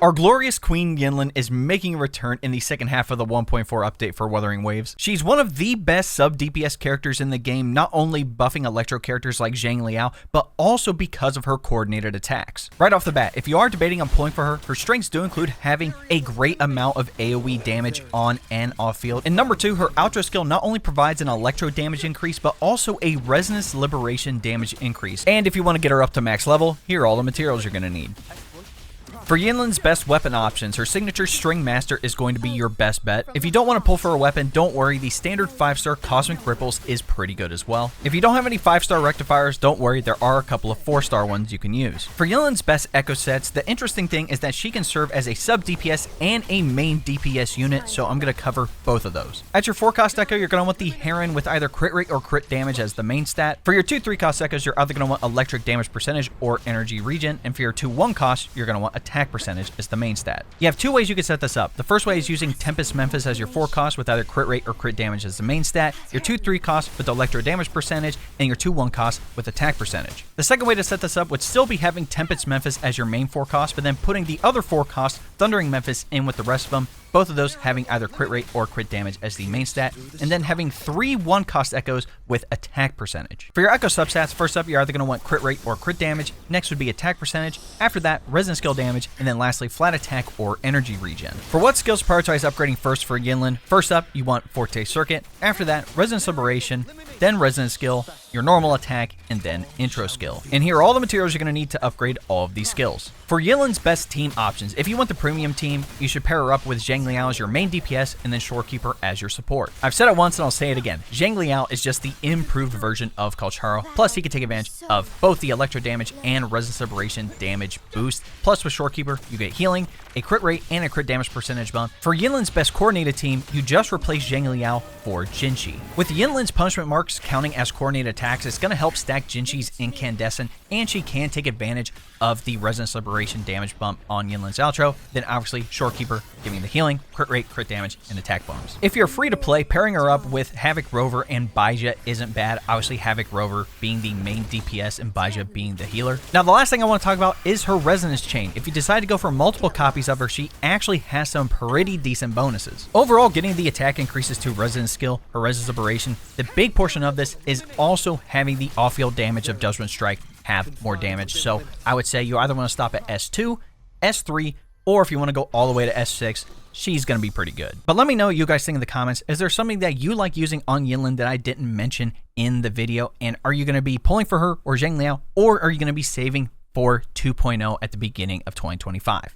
Our glorious Queen Yinlin is making a return in the second half of the 1.4 update for Wuthering Waves. She's one of the best sub-DPS characters in the game, not only buffing electro characters like Zhang Liao, but also because of her coordinated attacks. Right off the bat, if you are debating on pulling for her, her strengths do include having a great amount of AoE damage on and off field. And number 2, her outro skill not only provides an electro damage increase, but also a resonance liberation damage increase. And if you want to get her up to max level, here are all the materials you're going to need. For Yinlin's best weapon options, her signature String Master is going to be your best bet. If you don't want to pull for a weapon, don't worry, the standard 5-star Cosmic Ripples is pretty good as well. If you don't have any 5-star rectifiers, don't worry, there are a couple of 4-star ones you can use. For Yinlin's best echo sets, the interesting thing is that she can serve as a sub-DPS and a main DPS unit, so I'm going to cover both of those. At your 4-cost echo, you're going to want the Heron with either crit rate or crit damage as the main stat. For your 2 3-cost echoes, you're either going to want electric damage percentage or energy regen, and for your 2 1-costs, you're going to want attack percentage as the main stat. You have 2 ways you can set this up. The first way is using Tempest Memphis as your 4-cost with either crit rate or crit damage as the main stat, your 2 3-costs with electro damage percentage, and your 2 1-costs with attack percentage. The second way to set this up would still be having Tempest Memphis as your main 4-cost, but then putting the other 4-cost Thundering Memphis in with the rest of them, both of those having either crit rate or crit damage as the main stat, and then having 3 1-cost echoes with attack percentage. For your echo substats, first up, you're either going to want crit rate or crit damage, next would be attack percentage, after that, resonance skill damage, and then lastly, flat attack or energy regen. For what skills to prioritize upgrading first for Yinlin, first up, you want Forte Circuit, after that, Resonance Liberation, then Resonance Skill, your normal attack, and then intro skill. And here are all the materials you're going to need to upgrade all of these skills. For Yinlin's best team options, if you want the premium team, you should pair her up with Zhang Liao as your main DPS and then Shorekeeper as your support. I've said it once and I'll say it again, Zhang Liao is just the improved version of Kalcharo, plus he can take advantage of both the electro damage and resonance liberation damage boost, plus with Shorekeeper, you get healing, a crit rate, and a crit damage percentage bump. For Yinlin's best coordinated team, you just replace Zhang Liao for Jinshi. With Yinlin's punishment marks counting as coordinated attacks, it's going to help stack Jinshi's incandescent, and she can take advantage of the resonance liberation damage bump on Yinlin's outro, then obviously Shorekeeper giving the healing, crit rate, crit damage, and attack bumps. If you're free to play, pairing her up with Havoc Rover and Baija isn't bad, obviously Havoc Rover being the main DPS and Baija being the healer. Now the last thing I want to talk about is her resonance chain. If you decide to go for multiple copies of her, she actually has some pretty decent bonuses. Overall, getting the attack increases to resonance skill, her resonance liberation, the big portion of this is also having the off-field damage of Judgment Strike have more damage. So I would say you either want to stop at S2, S3, or if you want to go all the way to S6, she's going to be pretty good. But let me know what you guys think in the comments. Is there something that you like using on Yinlin that I didn't mention in the video? And are you going to be pulling for her or Zhang Liao, or are you going to be saving for 2.0 at the beginning of 2025?